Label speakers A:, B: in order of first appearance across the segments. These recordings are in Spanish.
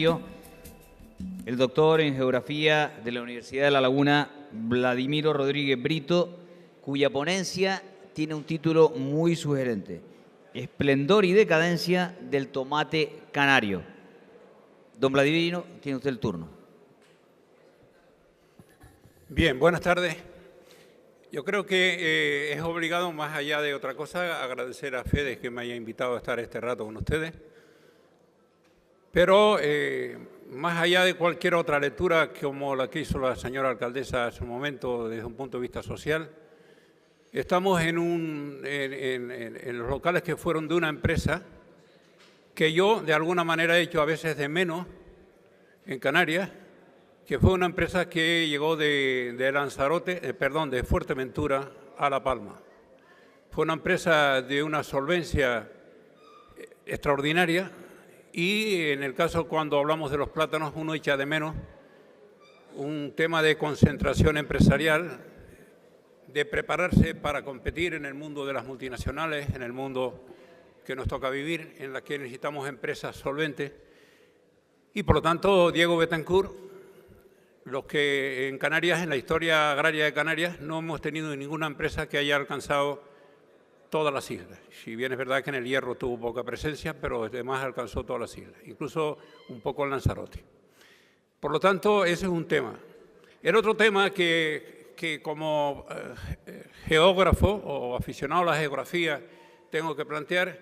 A: Canario, el doctor en Geografía de la Universidad de La Laguna, Vladimiro Rodríguez Brito, cuya ponencia tiene un título muy sugerente: Esplendor y decadencia del tomate canario. Don Vladimiro, tiene usted el turno.
B: Bien, buenas tardes. Yo creo que es obligado, más allá de otra cosa, agradecer a Fede que me haya invitado a estar este rato con ustedes. Pero más allá de cualquier otra lectura, como la que hizo la señora alcaldesa hace un momento desde un punto de vista social, estamos en los locales que fueron de una empresa que yo de alguna manera he hecho a veces de menos en Canarias, que fue una empresa que llegó de Lanzarote, de Fuerteventura a La Palma. Fue una empresa de una solvencia extraordinaria y en el caso cuando hablamos de los plátanos uno echa de menos un tema de concentración empresarial, de prepararse para competir en el mundo de las multinacionales, en el mundo que nos toca vivir, en la que necesitamos empresas solventes. Y por lo tanto, Diego Betancourt, los que en Canarias, en la historia agraria de Canarias, no hemos tenido ninguna empresa que haya alcanzado todas las islas. Si bien es verdad que en el Hierro tuvo poca presencia, pero además alcanzó todas las islas, incluso un poco en Lanzarote. Por lo tanto, ese es un tema. El otro tema que como geógrafo o aficionado a la geografía tengo que plantear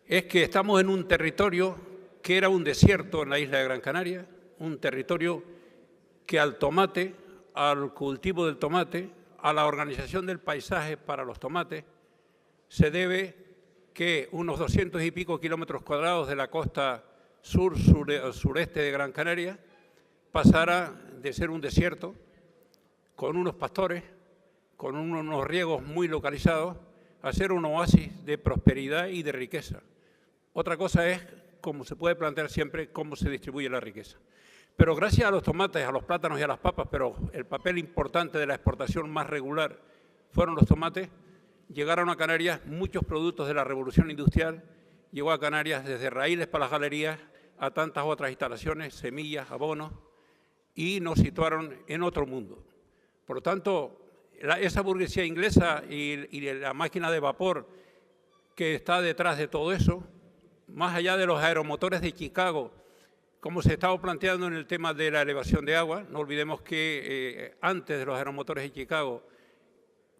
B: es que estamos en un territorio que era un desierto en la isla de Gran Canaria, un territorio que al tomate, al cultivo del tomate, a la organización del paisaje para los tomates, se debe que unos 200 y pico kilómetros cuadrados de la costa sureste de Gran Canaria pasara de ser un desierto con unos pastores, con unos riegos muy localizados, a ser un oasis de prosperidad y de riqueza. Otra cosa es, como se puede plantear siempre, cómo se distribuye la riqueza. Pero gracias a los tomates, a los plátanos y a las papas, pero el papel importante de la exportación más regular fueron los tomates, llegaron a Canarias muchos productos de la revolución industrial, llegó a Canarias desde raíles para las galerías a tantas otras instalaciones, semillas, abonos, y nos situaron en otro mundo. Por lo tanto, esa burguesía inglesa y la máquina de vapor que está detrás de todo eso, más allá de los aeromotores de Chicago, como se estaba planteando en el tema de la elevación de agua, no olvidemos que antes de los aeromotores de Chicago,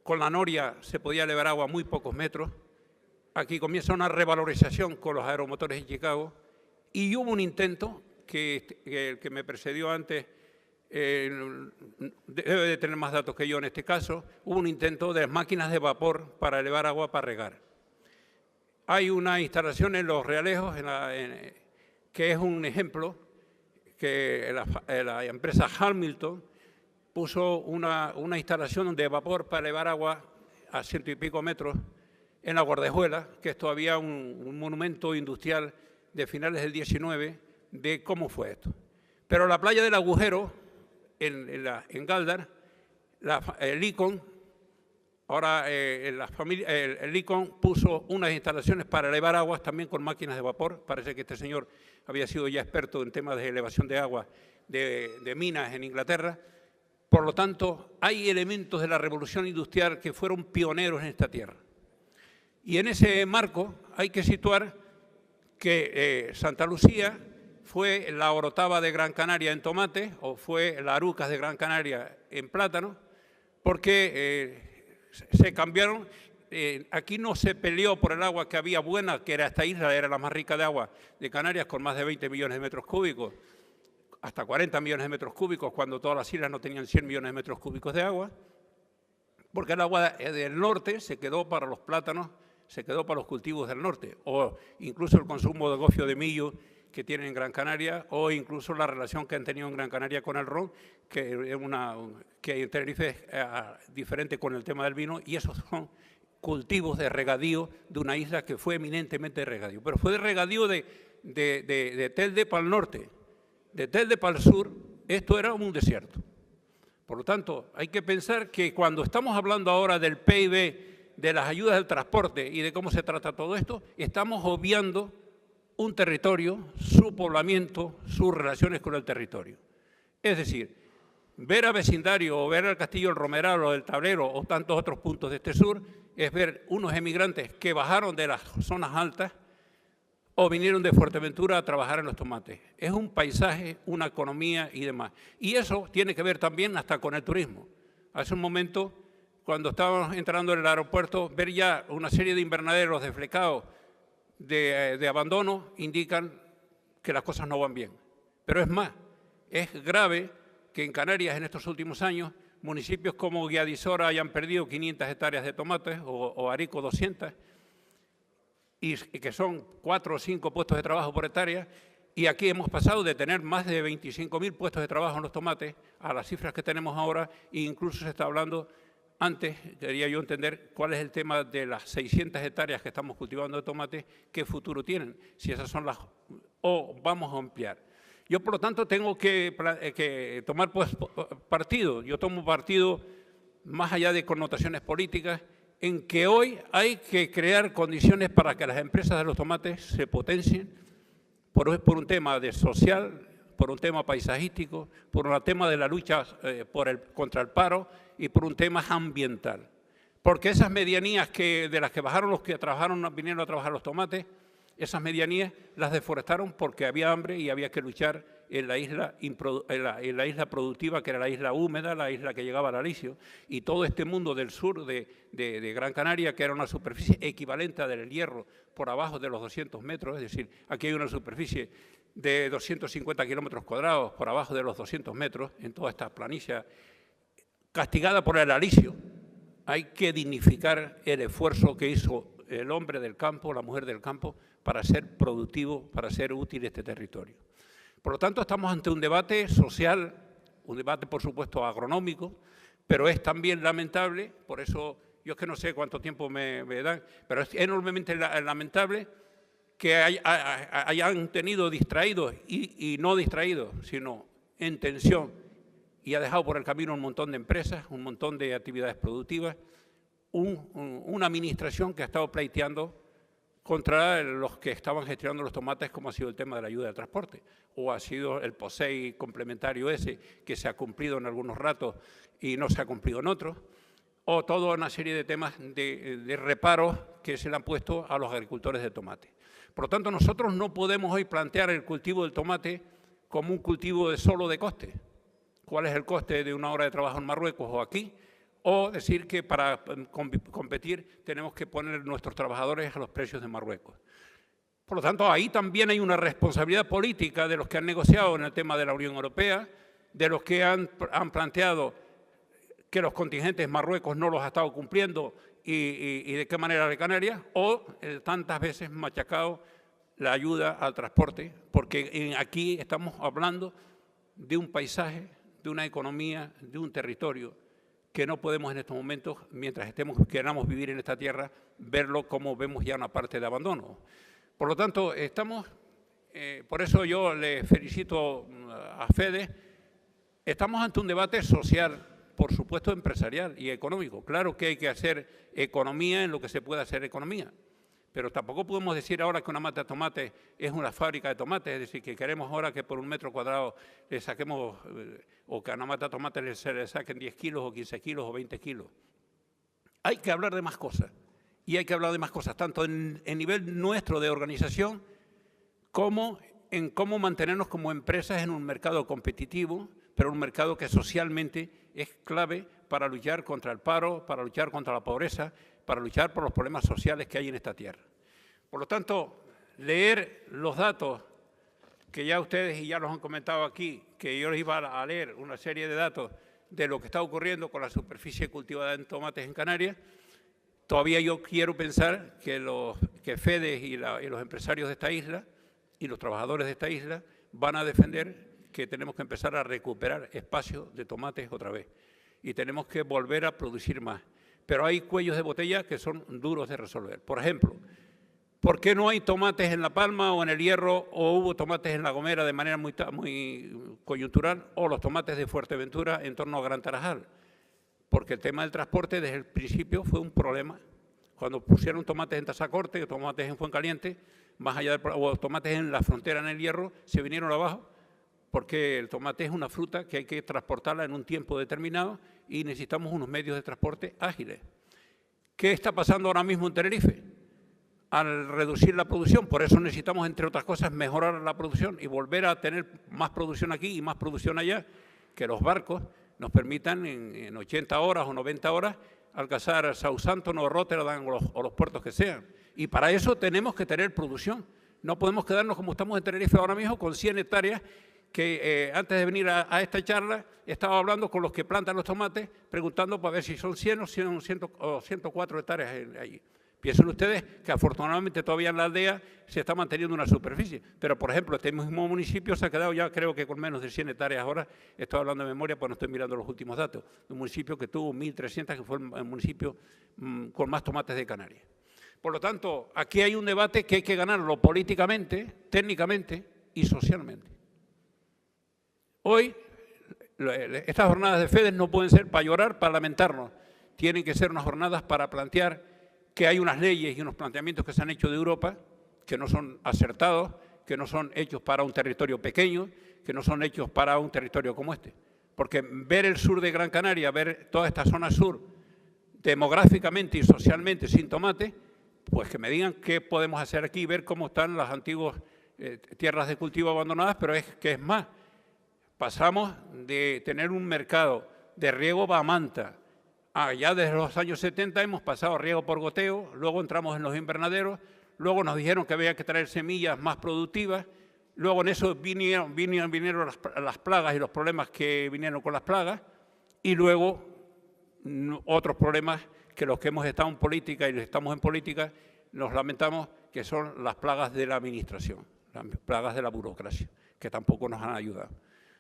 B: con la noria se podía elevar agua a muy pocos metros. Aquí comienza una revalorización con los aeromotores de Chicago y hubo un intento, que el que me precedió antes debe de tener más datos que yo en este caso, hubo un intento de máquinas de vapor para elevar agua para regar. Hay una instalación en Los Realejos, que es un ejemplo, que la empresa Hamilton puso una instalación de vapor para elevar agua a 100 y pico metros en la Guardejuela, que es todavía un monumento industrial de finales del 19 de cómo fue esto. Pero la playa del Agujero, en Galdar, el ICON, ahora el ICON puso unas instalaciones para elevar aguas también con máquinas de vapor. Parece que este señor había sido ya experto en temas de elevación de agua de minas en Inglaterra. Por lo tanto, hay elementos de la revolución industrial que fueron pioneros en esta tierra. Y en ese marco hay que situar que Santa Lucía fue la Orotava de Gran Canaria en tomate, o fue la Arucas de Gran Canaria en plátano, porque se cambiaron. Aquí no se peleó por el agua que había buena, que era esta isla, era la más rica de agua de Canarias, con más de 20 millones de metros cúbicos, hasta 40 millones de metros cúbicos, cuando todas las islas no tenían 100 millones de metros cúbicos de agua, porque el agua del norte se quedó para los plátanos, se quedó para los cultivos del norte, o incluso el consumo de gofio de millo que tienen en Gran Canaria, o incluso la relación que han tenido en Gran Canaria con el ron, que en Tenerife es diferente con el tema del vino, y esos son cultivos de regadío de una isla que fue eminentemente de regadío. Pero fue de regadío de Telde para el norte, de Telde para el sur, esto era un desierto. Por lo tanto, hay que pensar que cuando estamos hablando ahora del PIB, de las ayudas del transporte y de cómo se trata todo esto, estamos obviando un territorio, su poblamiento, sus relaciones con el territorio. Es decir, ver a Vecindario o ver al Castillo del Romeral o del Tablero o tantos otros puntos de este sur es ver unos emigrantes que bajaron de las zonas altas o vinieron de Fuerteventura a trabajar en los tomates. Es un paisaje, una economía y demás. Y eso tiene que ver también hasta con el turismo. Hace un momento, cuando estábamos entrando en el aeropuerto, ver ya una serie de invernaderos desflecados de abandono indican que las cosas no van bien. Pero es más, es grave que en Canarias en estos últimos años municipios como Guiadisora hayan perdido 500 hectáreas de tomates o Arico 200, y que son 4 o 5 puestos de trabajo por hectárea, y aquí hemos pasado de tener más de 25.000 puestos de trabajo en los tomates a las cifras que tenemos ahora, e incluso se está hablando, antes quería yo entender cuál es el tema de las 600 hectáreas que estamos cultivando de tomate, qué futuro tienen, si esas son las, o vamos a ampliar. Yo, por lo tanto, tengo que tomar partido. Yo tomo partido más allá de connotaciones políticas, en que hoy hay que crear condiciones para que las empresas de los tomates se potencien por un tema de social, por un tema paisajístico, por un tema de la lucha contra el paro y por un tema ambiental. Porque esas medianías de las que bajaron los que vinieron a trabajar los tomates, esas medianías las deforestaron porque había hambre y había que luchar en la isla productiva, que era la isla húmeda, la isla que llegaba al Alicio, y todo este mundo del sur de Gran Canaria, que era una superficie equivalente a del Hierro por abajo de los 200 metros, es decir, aquí hay una superficie de 250 kilómetros cuadrados por abajo de los 200 metros, en toda esta planicie castigada por el Alicio. Hay que dignificar el esfuerzo que hizo el hombre del campo, la mujer del campo, para ser productivo, para ser útil este territorio. Por lo tanto, estamos ante un debate social, un debate, por supuesto, agronómico, pero es también lamentable, por eso yo es que no sé cuánto tiempo me dan, pero es enormemente lamentable que hayan tenido distraídos y no distraídos, sino en tensión, y ha dejado por el camino un montón de empresas, un montón de actividades productivas, una administración que ha estado pleiteando contra los que estaban gestionando los tomates, como ha sido el tema de la ayuda de transporte, o ha sido el POSEI complementario ese, que se ha cumplido en algunos ratos y no se ha cumplido en otros, o toda una serie de temas de reparos que se le han puesto a los agricultores de tomate. Por lo tanto, nosotros no podemos hoy plantear el cultivo del tomate como un cultivo solo de coste. ¿Cuál es el coste de una hora de trabajo en Marruecos o aquí? O decir que para competir tenemos que poner nuestros trabajadores a los precios de Marruecos. Por lo tanto, ahí también hay una responsabilidad política de los que han negociado en el tema de la Unión Europea, de los que han planteado que los contingentes Marruecos no los ha estado cumpliendo y de qué manera de Canarias, o tantas veces machacado la ayuda al transporte, porque aquí estamos hablando de un paisaje, de una economía, de un territorio que no podemos en estos momentos, mientras queramos vivir en esta tierra, verlo como vemos ya una parte de abandono. Por lo tanto, por eso yo le felicito a Fede, estamos ante un debate social, por supuesto empresarial y económico. Claro que hay que hacer economía en lo que se pueda hacer economía, pero tampoco podemos decir ahora que una mata de tomate es una fábrica de tomates, es decir, que queremos ahora que por un metro cuadrado le saquemos, o que a una mata de tomate se le saquen 10 kilos o 15 kilos o 20 kilos. Hay que hablar de más cosas, y hay que hablar de más cosas, tanto en nivel nuestro de organización como en cómo mantenernos como empresas en un mercado competitivo, pero un mercado que socialmente es clave para luchar contra el paro, para luchar contra la pobreza, para luchar por los problemas sociales que hay en esta tierra. Por lo tanto, leer los datos que ya ustedes y ya los han comentado aquí, que yo les iba a leer una serie de datos de lo que está ocurriendo con la superficie cultivada en tomates en Canarias, todavía yo quiero pensar que Fede y los empresarios de esta isla y los trabajadores de esta isla van a defender que tenemos que empezar a recuperar espacios de tomates otra vez y tenemos que volver a producir más. Pero hay cuellos de botella que son duros de resolver. Por ejemplo, ¿por qué no hay tomates en La Palma o en El Hierro o hubo tomates en La Gomera de manera muy coyuntural o los tomates de Fuerteventura en torno a Gran Tarajal? Porque el tema del transporte desde el principio fue un problema. Cuando pusieron tomates en Tazacorte, tomates en Fuencaliente, más allá de los tomates en la frontera, en el Hierro, se vinieron abajo, porque el tomate es una fruta que hay que transportarla en un tiempo determinado y necesitamos unos medios de transporte ágiles. ¿Qué está pasando ahora mismo en Tenerife? Al reducir la producción, por eso necesitamos, entre otras cosas, mejorar la producción y volver a tener más producción aquí y más producción allá, que los barcos nos permitan en 80 horas o 90 horas alcanzar Southampton o Rotterdam o los puertos que sean. Y para eso tenemos que tener producción. No podemos quedarnos como estamos en Tenerife ahora mismo con 100 hectáreas que antes de venir a esta charla estaba hablando con los que plantan los tomates, preguntando para ver si son 100 o 104 hectáreas allí. Piensen ustedes que afortunadamente todavía en la aldea se está manteniendo una superficie, pero por ejemplo este mismo municipio se ha quedado ya creo que con menos de 100 hectáreas ahora, estoy hablando de memoria pues no estoy mirando los últimos datos, de un municipio que tuvo 1.300, que fue el municipio con más tomates de Canarias. Por lo tanto, aquí hay un debate que hay que ganarlo políticamente, técnicamente y socialmente. Hoy, estas jornadas de FEDES no pueden ser para llorar, para lamentarnos, tienen que ser unas jornadas para plantear que hay unas leyes y unos planteamientos que se han hecho de Europa que no son acertados, que no son hechos para un territorio pequeño, que no son hechos para un territorio como este. Porque ver el sur de Gran Canaria, ver toda esta zona sur, demográficamente y socialmente sin tomate, pues que me digan qué podemos hacer aquí, ver cómo están las antiguas tierras de cultivo abandonadas, pero es que es más, pasamos de tener un mercado de riego a manta. Ya desde los años 70 hemos pasado a riego por goteo, luego entramos en los invernaderos, luego nos dijeron que había que traer semillas más productivas, luego en eso vinieron las plagas y los problemas que vinieron con las plagas, y luego otros problemas que los que hemos estado en política y estamos en política nos lamentamos, que son las plagas de la administración, las plagas de la burocracia, que tampoco nos han ayudado.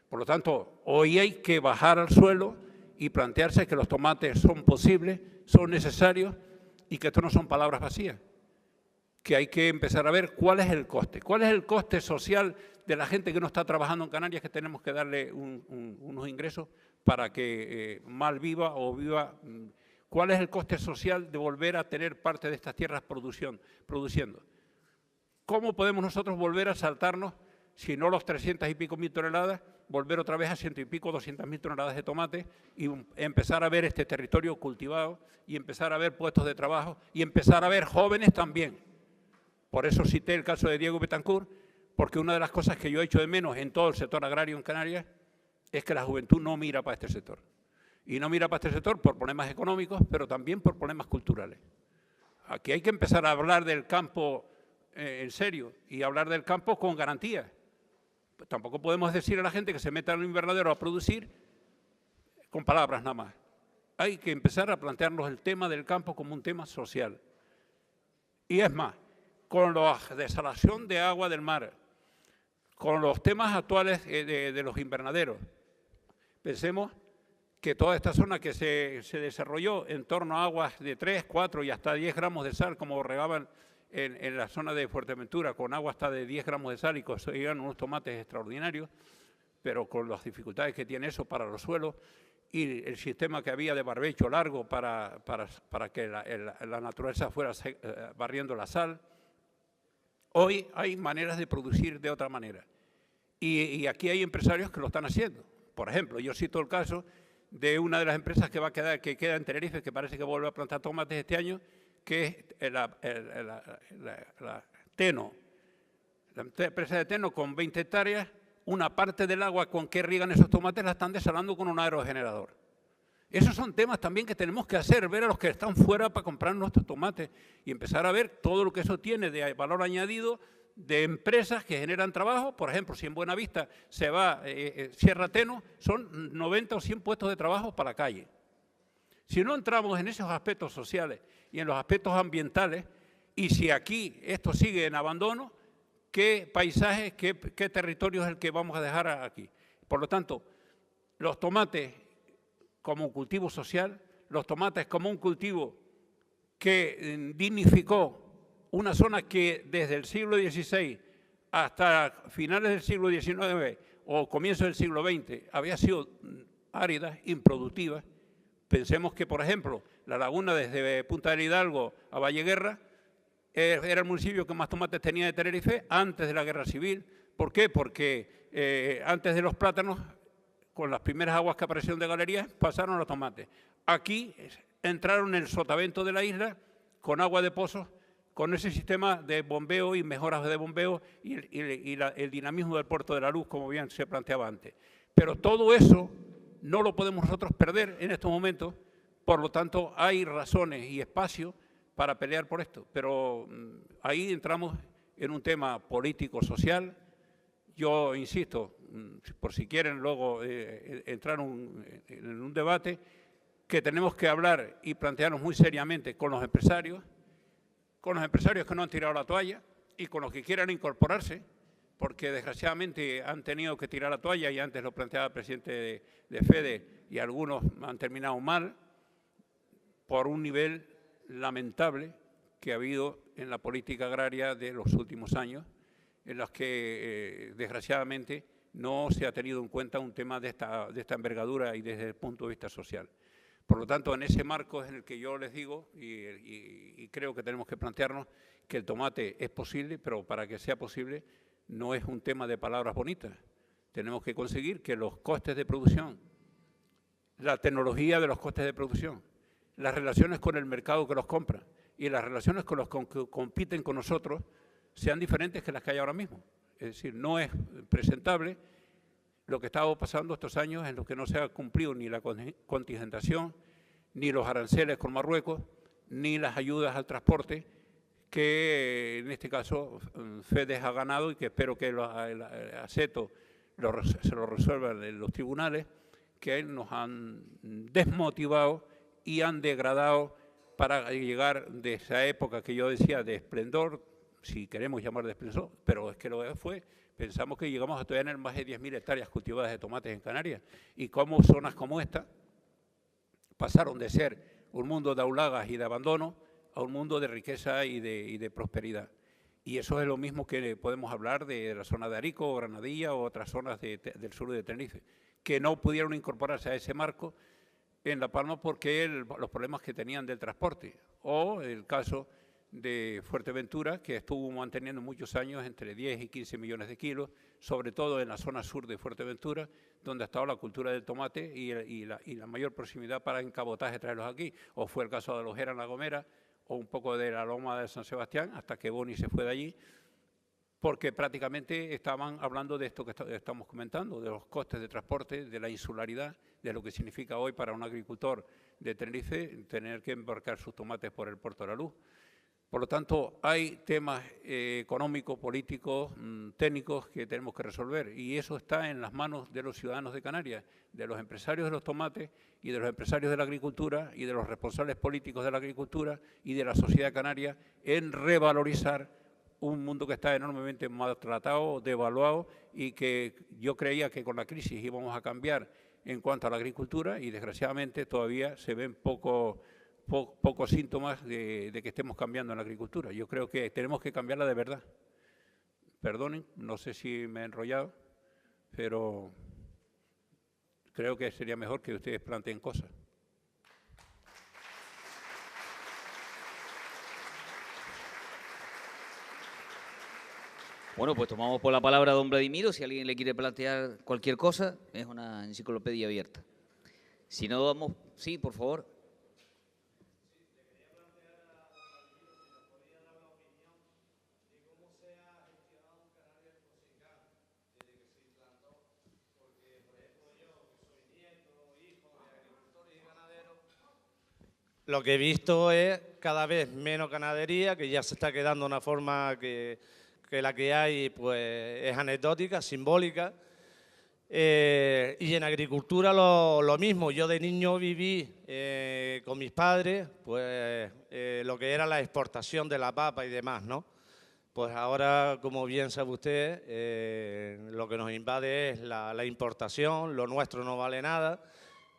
B: Por lo tanto, hoy hay que bajar al suelo y plantearse que los tomates son posibles, son necesarios y que esto no son palabras vacías, que hay que empezar a ver cuál es el coste social de la gente que no está trabajando en Canarias, que tenemos que darle unos ingresos para que mal viva o viva. ¿Cuál es el coste social de volver a tener parte de estas tierras produciendo? ¿Cómo podemos nosotros volver a saltarnos, si no los 300 y pico mil toneladas, volver otra vez a 100 y pico, 200.000 toneladas de tomate y empezar a ver este territorio cultivado y empezar a ver puestos de trabajo y empezar a ver jóvenes también? Por eso cité el caso de Diego Betancourt, porque una de las cosas que yo he hecho de menos en todo el sector agrario en Canarias es que la juventud no mira para este sector. Y no mira para este sector por problemas económicos, pero también por problemas culturales. Aquí hay que empezar a hablar del campo en serio y hablar del campo con garantías. Tampoco podemos decir a la gente que se meta en un invernadero a producir con palabras nada más. Hay que empezar a plantearnos el tema del campo como un tema social. Y es más, con la desalación de agua del mar, con los temas actuales de los invernaderos, pensemos que toda esta zona que se desarrolló en torno a aguas de 3, 4 y hasta 10 gramos de sal, como regaban en la zona de Fuerteventura, con agua hasta de 10 gramos de sal y conseguían unos tomates extraordinarios, pero con las dificultades que tiene eso para los suelos y el sistema que había de barbecho largo para que la naturaleza fuera barriendo la sal. Hoy hay maneras de producir de otra manera y aquí hay empresarios que lo están haciendo. Por ejemplo, yo cito el caso de una de las empresas que queda en Tenerife, que parece que vuelve a plantar tomates este año, que es la Teno, la empresa de Teno con 20 hectáreas, una parte del agua con que riegan esos tomates la están desalando con un aerogenerador. Esos son temas también que tenemos que hacer, ver a los que están fuera para comprar nuestros tomates y empezar a ver todo lo que eso tiene de valor añadido de empresas que generan trabajo. Por ejemplo, si en Buenavista se va Sierra Teno, son 90 o 100 puestos de trabajo para la calle. Si no entramos en esos aspectos sociales y en los aspectos ambientales, y si aquí esto sigue en abandono, ¿qué paisaje, qué territorio es el que vamos a dejar aquí? Por lo tanto, los tomates como un cultivo social, los tomates como un cultivo que dignificó una zona que desde el siglo XVI hasta finales del siglo XIX o comienzo del siglo XX había sido árida, improductiva. Pensemos que, por ejemplo, la laguna desde Punta del Hidalgo a Valleguerra era el municipio que más tomates tenía de Tenerife antes de la Guerra Civil. ¿Por qué? Porque antes de los plátanos, con las primeras aguas que aparecieron de galerías, pasaron los tomates. Aquí entraron en el sotavento de la isla con agua de pozos, con ese sistema de bombeo y mejoras de bombeo y el dinamismo del Puerto de la Luz, como bien se planteaba antes. Pero todo eso no lo podemos nosotros perder en estos momentos, por lo tanto hay razones y espacio para pelear por esto. Pero ahí entramos en un tema político-social. Yo insisto, por si quieren luego entrar en un debate, que tenemos que hablar y plantearnos muy seriamente con los empresarios que no han tirado la toalla y con los que quieran incorporarse, porque desgraciadamente han tenido que tirar la toalla, y antes lo planteaba el presidente de FEDE, y algunos han terminado mal por un nivel lamentable que ha habido en la política agraria de los últimos años, en los que desgraciadamente no se ha tenido en cuenta un tema de esta envergadura y desde el punto de vista social. Por lo tanto, en ese marco es en el que yo les digo, y creo que tenemos que plantearnos que el tomate es posible, pero para que sea posible no es un tema de palabras bonitas. Tenemos que conseguir que los costes de producción, la tecnología de los costes de producción, las relaciones con el mercado que los compra y las relaciones con los que compiten con nosotros sean diferentes que las que hay ahora mismo. Es decir, no es presentable lo que estaba pasando estos años en los que no se ha cumplido ni la contingentación, ni los aranceles con Marruecos, ni las ayudas al transporte, que en este caso FEDES ha ganado y que espero que el ASETO se lo resuelvan en los tribunales, que nos han desmotivado y han degradado para llegar de esa época que yo decía de esplendor, si queremos llamar de esplendor, pero es que lo fue. Pensamos que llegamos a tener más de 10.000 hectáreas cultivadas de tomates en Canarias, y cómo zonas como esta pasaron de ser un mundo de aulagas y de abandono a un mundo de riqueza y de prosperidad. Y eso es lo mismo que podemos hablar de la zona de Arico, Granadilla o otras zonas del sur de Tenerife, que no pudieron incorporarse a ese marco en La Palma porque los problemas que tenían del transporte, o el caso de Fuerteventura, que estuvo manteniendo muchos años entre 10 y 15 millones de kilos, sobre todo en la zona sur de Fuerteventura, donde ha estado la cultura del tomate y la mayor proximidad para en cabotaje traerlos aquí. O fue el caso de Lojera en La Gomera, o un poco de la Loma de San Sebastián, hasta que Boni se fue de allí, porque prácticamente estaban hablando de esto que estamos comentando, de los costes de transporte, de la insularidad, de lo que significa hoy para un agricultor de Tenerife tener que embarcar sus tomates por el Puerto de la Luz. Por lo tanto, hay temas económicos, políticos, técnicos que tenemos que resolver, y eso está en las manos de los ciudadanos de Canarias, de los empresarios de los tomates y de los empresarios de la agricultura y de los responsables políticos de la agricultura y de la sociedad canaria en revalorizar un mundo que está enormemente maltratado, devaluado, y que yo creía que con la crisis íbamos a cambiar en cuanto a la agricultura, y desgraciadamente todavía se ven pocos síntomas de que estemos cambiando en la agricultura. Yo creo que tenemos que cambiarla de verdad. Perdonen, no sé si me he enrollado, pero creo que sería mejor que ustedes planteen cosas.
A: Bueno, pues tomamos por la palabra a don Vladimiro. Si alguien le quiere plantear cualquier cosa, es una enciclopedia abierta. Si no, vamos... Sí, por favor.
C: Lo que he visto es cada vez menos ganadería, que ya se está quedando una forma que la que hay pues es anecdótica, simbólica. Y en agricultura lo mismo. Yo de niño viví con mis padres pues lo que era la exportación de la papa y demás, ¿no? Pues ahora, como bien sabe usted, lo que nos invade es la importación, lo nuestro no vale nada.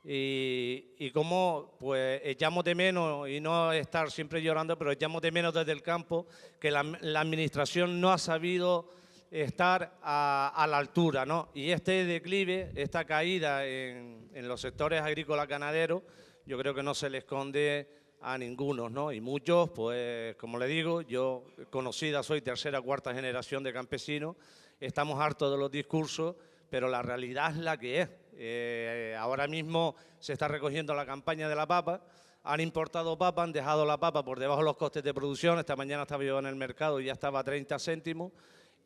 C: Y cómo pues echamos de menos, y no estar siempre llorando, pero echamos de menos desde el campo que la administración no ha sabido estar a la altura, ¿no? Y este declive, esta caída en los sectores agrícolas ganaderos, yo creo que no se le esconde a ninguno, ¿no? Y muchos, pues, como le digo, yo conocida soy tercera, cuarta generación de campesinos, estamos hartos de los discursos, pero la realidad es la que es. Ahora mismo se está recogiendo la campaña de la papa, han importado papa, han dejado la papa por debajo de los costes de producción, esta mañana estaba yo en el mercado y ya estaba a 30 céntimos,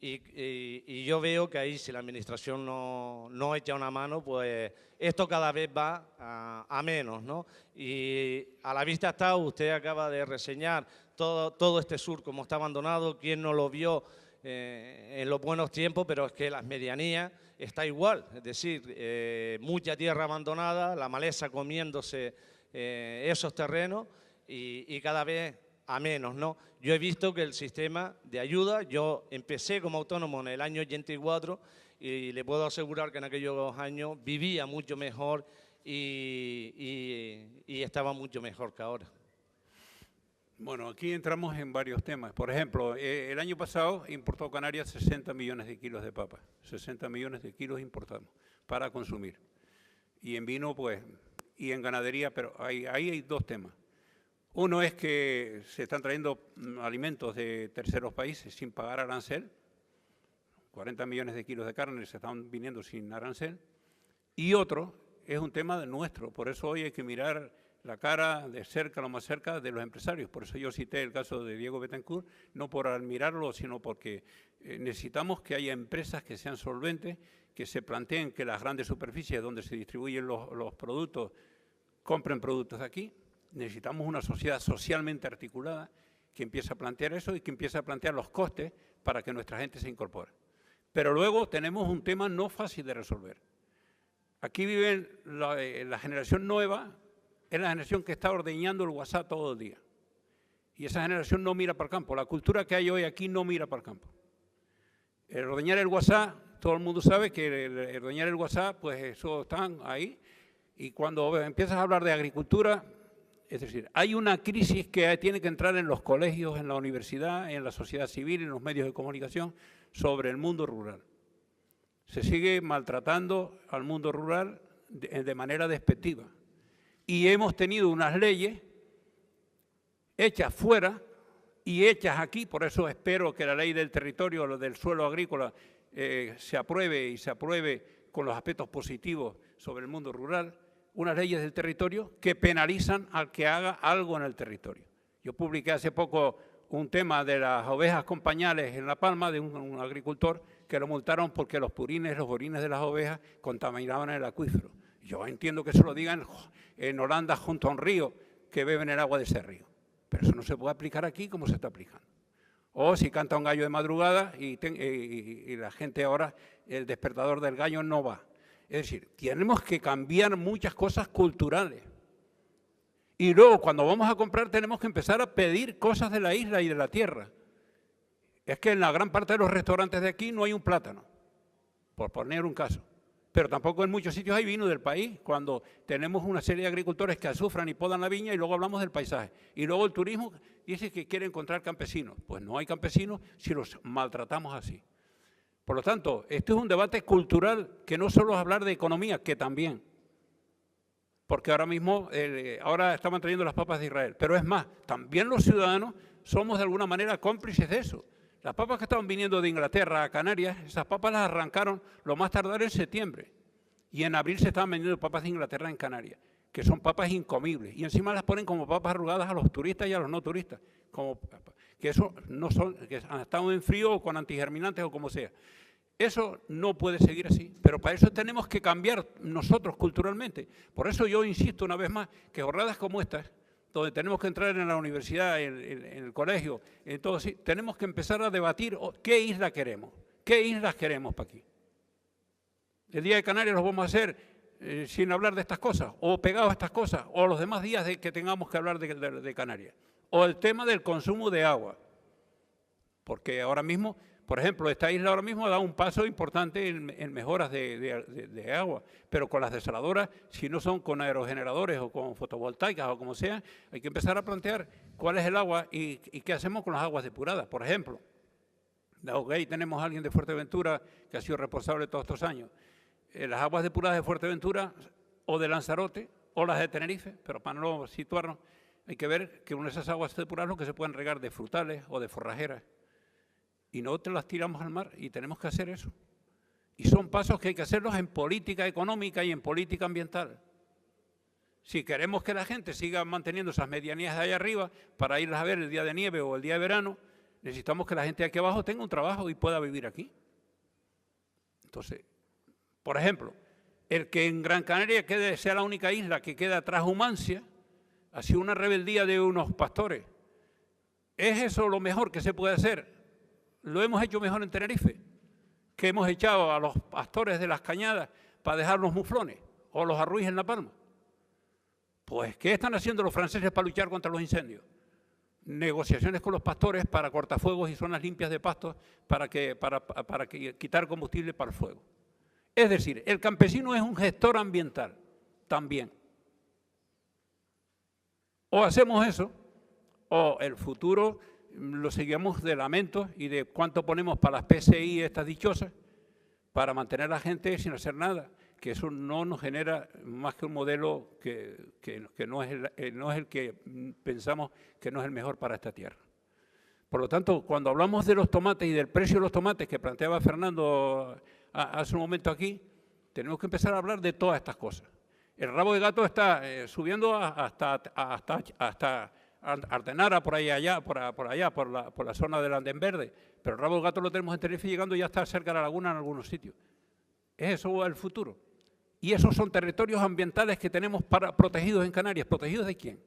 C: y yo veo que ahí si la administración no echa una mano, pues esto cada vez va a menos, ¿no? Y a la vista está, usted acaba de reseñar todo este sur como está abandonado, quién no lo vio en los buenos tiempos, pero es que las medianías está igual, es decir, mucha tierra abandonada, la maleza comiéndose esos terrenos y cada vez a menos, ¿no? Yo he visto que el sistema de ayuda, yo empecé como autónomo en el año 84 y le puedo asegurar que en aquellos años vivía mucho mejor y estaba mucho mejor que ahora.
B: Bueno, aquí entramos en varios temas. Por ejemplo, el año pasado importó Canarias 60 millones de kilos de papa. 60 millones de kilos importamos para consumir. Y en vino, pues, y en ganadería, pero ahí hay dos temas. Uno es que se están trayendo alimentos de terceros países sin pagar arancel. 40 millones de kilos de carne se están viniendo sin arancel. Y otro es un tema nuestro. Por eso hoy hay que mirar la cara de cerca, lo más cerca de los empresarios. Por eso yo cité el caso de Diego Betancourt, no por admirarlo, sino porque necesitamos que haya empresas que sean solventes, que se planteen que las grandes superficies donde se distribuyen los productos compren productos de aquí. Necesitamos una sociedad socialmente articulada que empiece a plantear eso y que empiece a plantear los costes para que nuestra gente se incorpore. Pero luego tenemos un tema no fácil de resolver. Aquí viven la generación nueva, es la generación que está ordeñando el WhatsApp todo el día. Y esa generación no mira para el campo. La cultura que hay hoy aquí no mira para el campo. El ordeñar el WhatsApp, todo el mundo sabe que el ordeñar el WhatsApp, pues eso están ahí. Y cuando empiezas a hablar de agricultura, es decir, hay una crisis que tiene que entrar en los colegios, en la universidad, en la sociedad civil, en los medios de comunicación, sobre el mundo rural. Se sigue maltratando al mundo rural de manera despectiva. Y hemos tenido unas leyes hechas fuera y hechas aquí, por eso espero que la ley del territorio, lo del suelo agrícola, se apruebe y se apruebe con los aspectos positivos sobre el mundo rural, unas leyes del territorio que penalizan al que haga algo en el territorio. Yo publiqué hace poco un tema de las ovejas con pañales en La Palma, de un agricultor que lo multaron porque los orines de las ovejas contaminaban el acuífero. Yo entiendo que eso lo digan en Holanda junto a un río, que beben el agua de ese río. Pero eso no se puede aplicar aquí como se está aplicando. O si canta un gallo de madrugada y la gente ahora, el despertador del gallo no va. Es decir, tenemos que cambiar muchas cosas culturales. Y luego, cuando vamos a comprar, tenemos que empezar a pedir cosas de la isla y de la tierra. Es que en la gran parte de los restaurantes de aquí no hay un plátano, por poner un caso. Pero tampoco en muchos sitios hay vino del país, cuando tenemos una serie de agricultores que azufran y podan la viña y luego hablamos del paisaje. Y luego el turismo dice que quiere encontrar campesinos. Pues no hay campesinos si los maltratamos así. Por lo tanto, este es un debate cultural que no solo es hablar de economía, que también. Porque ahora mismo, ahora estaban trayendo las papas de Israel. Pero es más, también los ciudadanos somos de alguna manera cómplices de eso. Las papas que estaban viniendo de Inglaterra a Canarias, esas papas las arrancaron lo más tardar en septiembre. Y en abril se estaban vendiendo papas de Inglaterra en Canarias, que son papas incomibles. Y encima las ponen como papas arrugadas a los turistas y a los no turistas. Que eso no son, que han estado en frío o con antigerminantes o como sea. Eso no puede seguir así, pero para eso tenemos que cambiar nosotros culturalmente. Por eso yo insisto una vez más que jornadas como estas, donde tenemos que entrar en la universidad, en el colegio, en todo así, tenemos que empezar a debatir qué isla queremos, qué islas queremos para aquí. El Día de Canarias lo vamos a hacer sin hablar de estas cosas, o pegados a estas cosas, o los demás días que tengamos que hablar de Canarias. O el tema del consumo de agua, porque ahora mismo, por ejemplo, esta isla ahora mismo da un paso importante en mejoras de agua, pero con las desaladoras, si no son con aerogeneradores o con fotovoltaicas o como sea, hay que empezar a plantear cuál es el agua y qué hacemos con las aguas depuradas. Por ejemplo, ahí tenemos a alguien de Fuerteventura que ha sido responsable todos estos años. Las aguas depuradas de Fuerteventura o de Lanzarote o las de Tenerife, pero para no situarnos, Hay que ver que una de esas aguas depuradas lo que se pueden regar de frutales o de forrajeras. Y no te las tiramos al mar y tenemos que hacer eso. Y son pasos que hay que hacerlos en política económica y en política ambiental. Si queremos que la gente siga manteniendo esas medianías de allá arriba para irlas a ver el día de nieve o el día de verano, necesitamos que la gente aquí abajo tenga un trabajo y pueda vivir aquí. Entonces, por ejemplo, el que en Gran Canaria sea la única isla que queda tras Humancia, ha sido una rebeldía de unos pastores. ¿Es eso lo mejor que se puede hacer? Lo hemos hecho mejor en Tenerife, que hemos echado a los pastores de las cañadas para dejar los muflones o los arruis en La Palma. Pues, ¿qué están haciendo los franceses para luchar contra los incendios? Negociaciones con los pastores para cortafuegos y zonas limpias de pastos para quitar combustible para el fuego. Es decir, el campesino es un gestor ambiental también. O hacemos eso, o el futuro lo seguimos de lamentos y de cuánto ponemos para las PCI estas dichosas para mantener a la gente sin hacer nada, que eso no nos genera más que un modelo que no es el que pensamos que no es el mejor para esta tierra. Por lo tanto, cuando hablamos de los tomates y del precio de los tomates que planteaba Fernando hace un momento aquí, tenemos que empezar a hablar de todas estas cosas. El rabo de gato está subiendo hasta Artenara, por allá, por la zona del Andén Verde, pero el rabo de gato lo tenemos en Tenerife llegando ya está cerca de la laguna en algunos sitios. ¿Es eso el futuro? Y esos son territorios ambientales que tenemos protegidos en Canarias. ¿Protegidos de quién?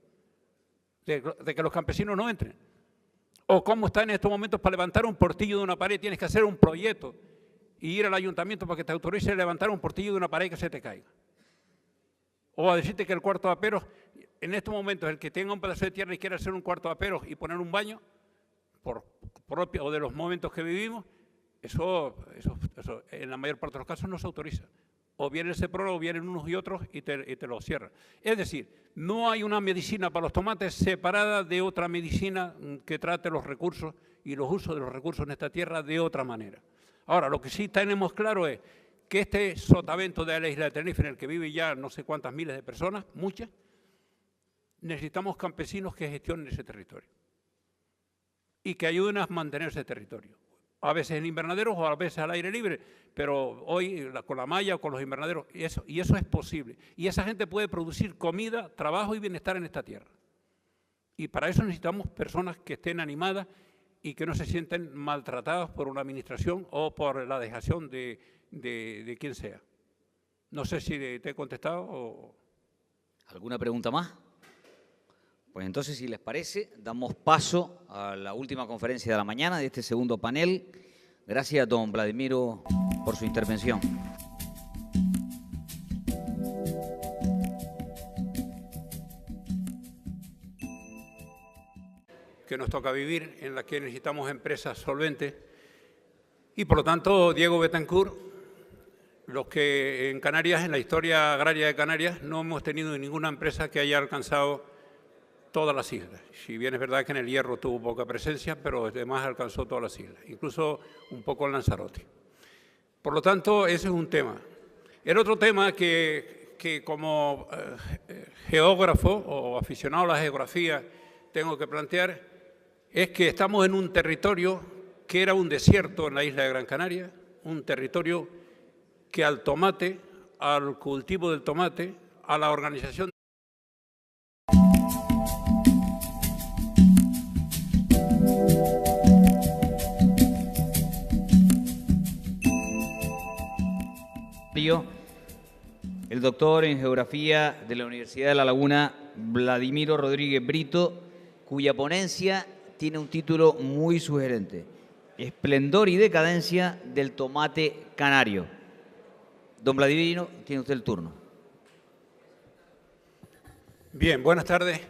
B: De que los campesinos no entren. ¿O cómo está en estos momentos para levantar un portillo de una pared? Tienes que hacer un proyecto y ir al ayuntamiento para que te autorice a levantar un portillo de una pared que se te caiga. O a decirte que el cuarto de aperos, en estos momentos, el que tenga un pedazo de tierra y quiera hacer un cuarto de aperos y poner un baño, por propio o de los momentos que vivimos, eso en la mayor parte de los casos no se autoriza. O viene el SEPRON o vienen unos y otros y te lo cierran. Es decir, no hay una medicina para los tomates separada de otra medicina que trate los recursos y los usos de los recursos en esta tierra de otra manera. Ahora, lo que sí tenemos claro es que este sotavento de la isla de Tenerife, en el que vive ya no sé cuántas miles de personas, muchas, necesitamos campesinos que gestionen ese territorio y que ayuden a mantener ese territorio. A veces en invernaderos o a veces al aire libre, pero hoy con la malla o con los invernaderos, y eso es posible. Y esa gente puede producir comida, trabajo y bienestar en esta tierra. Y para eso necesitamos personas que estén animadas y que no se sienten maltratadas por una administración o por la dejación de quien sea. No sé si te he contestado o...
A: ¿Alguna pregunta más? Pues entonces, si les parece, damos paso a la última conferencia de la mañana de este segundo panel. Gracias, don Vladimiro, por su intervención.
B: Que nos toca vivir, en la que necesitamos empresas solventes. Y, por lo tanto, Diego Betancourt, los que en Canarias, en la historia agraria de Canarias, no hemos tenido ninguna empresa que haya alcanzado todas las islas. Si bien es verdad que en el Hierro tuvo poca presencia, pero además alcanzó todas las islas, incluso un poco en Lanzarote. Por lo tanto, ese es un tema. El otro tema que como geógrafo o aficionado a la geografía tengo que plantear es que estamos en un territorio que era un desierto en la isla de Gran Canaria, un territorio que al tomate, al cultivo del tomate, a la organización
A: el doctor en Geografía de la Universidad de La Laguna, Vladimiro Rodríguez Brito, cuya ponencia tiene un título muy sugerente: Esplendor y decadencia del tomate canario. Don Vladimiro, tiene usted el turno.
B: Bien, buenas tardes.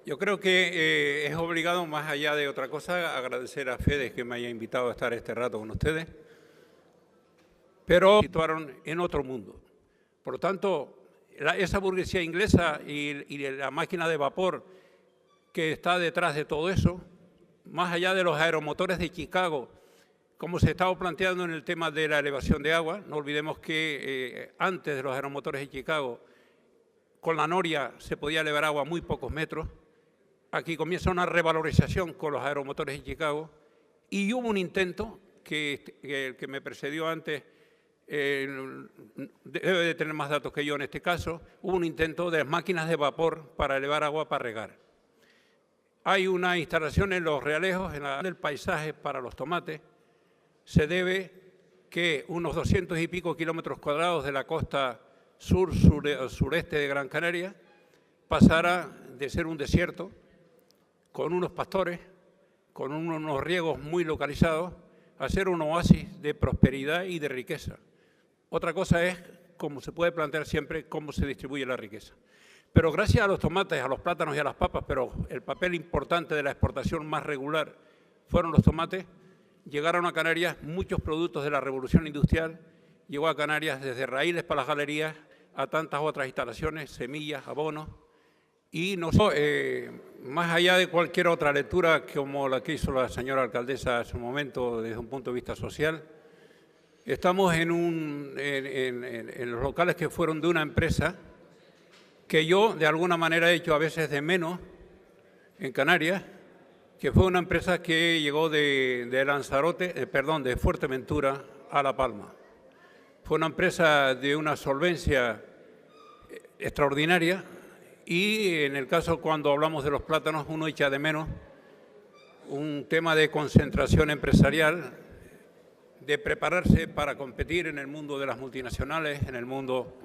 B: Yo creo que es obligado, más allá de otra cosa, agradecer a Fede que me haya invitado a estar este rato con ustedes, pero situaron en otro mundo. Por lo tanto, esa burguesía inglesa y la máquina de vapor que está detrás de todo eso, más allá de los aeromotores de Chicago, como se estaba planteando en el tema de la elevación de agua, no olvidemos que antes de los aeromotores de Chicago con la noria se podía elevar agua a muy pocos metros. Aquí comienza una revalorización con los aeromotores en Chicago y hubo un intento que el que me precedió antes debe de tener más datos que yo en este caso, hubo un intento de máquinas de vapor para elevar agua para regar. Hay una instalación en Los Realejos, en el paisaje para los tomates. Se debe que unos 200 y pico kilómetros cuadrados de la costa sureste de Gran Canaria pasara de ser un desierto con unos pastores, con unos riegos muy localizados, a ser un oasis de prosperidad y de riqueza. Otra cosa es, como se puede plantear siempre, cómo se distribuye la riqueza. Pero gracias a los tomates, a los plátanos y a las papas, pero el papel importante de la exportación más regular fueron los tomates, llegaron a Canarias muchos productos de la revolución industrial, llegó a Canarias desde raíles para las galerías a tantas otras instalaciones, semillas, abonos, y más allá de cualquier otra lectura como la que hizo la señora alcaldesa hace un momento desde un punto de vista social, estamos en los locales que fueron de una empresa que yo de alguna manera he hecho a veces de menos en Canarias, que fue una empresa que llegó de Lanzarote, de Fuerteventura a La Palma. Fue una empresa de una solvencia extraordinaria y en el caso cuando hablamos de los plátanos uno echa de menos un tema de concentración empresarial, de prepararse para competir en el mundo de las multinacionales, en el mundo